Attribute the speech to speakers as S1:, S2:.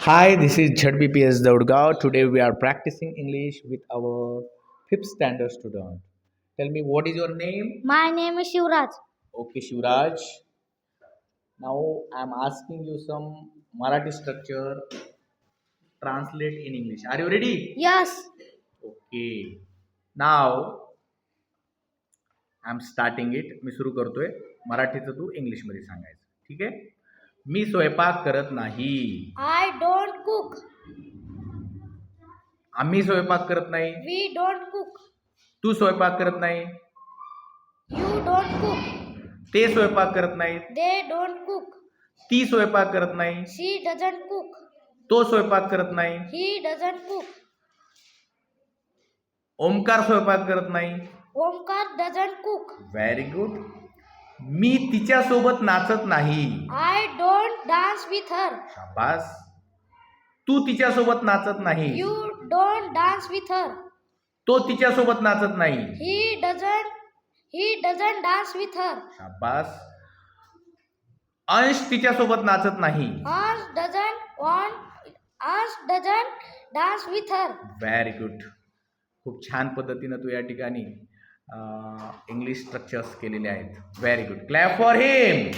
S1: Hi, this is ZBPS Daudgaon. Today we are practicing English with our fifth standard student. Tell me, what is your name?
S2: My name is Shivraj.
S1: Okay, Shivraj. Now I'm asking you some Marathi structure. Translate in English. Are you ready?
S2: Yes.
S1: Okay. Now I'm starting it. मी सुरू करतोय. मराठीचं तू इंग्लिशमध्ये सांगायचं. ठीक आहे? मी स्वयंपाक करत नाही.
S2: I don't cook.
S1: आम्ही स्वयंपाक करत नाही.
S2: We don't cook.
S1: तू स्वयंपाक करत नाही.
S2: You don't cook.
S1: ते स्वयंपाक करत नाहीत.
S2: They don't cook.
S1: ती स्वयंपाक करत नाही.
S2: She doesn't cook.
S1: तो स्वयंपाक करत नाही.
S2: He doesn't cook.
S1: ओमकार स्वयंपाक करत नाही.
S2: Omkar doesn't cook.
S1: Very good. मी तिच्यासोबत नाचत नाही.
S2: I don't dance with her.
S1: शाबास. तू तिच्यासोबत नाचत नाही.
S2: You don't dance with her.
S1: तो तिच्यासोबत नाचत नाही.
S2: He doesn't dance with her.
S1: शाबास. अंश तिच्यासोबत नाचत नाही.
S2: Ash doesn't dance with her.
S1: Very good. खूप छान पद्धतीनं तू या ठिकाणी इंग्लिश स्ट्रक्चर्स केलेले आहेत. Very good. Clap for him.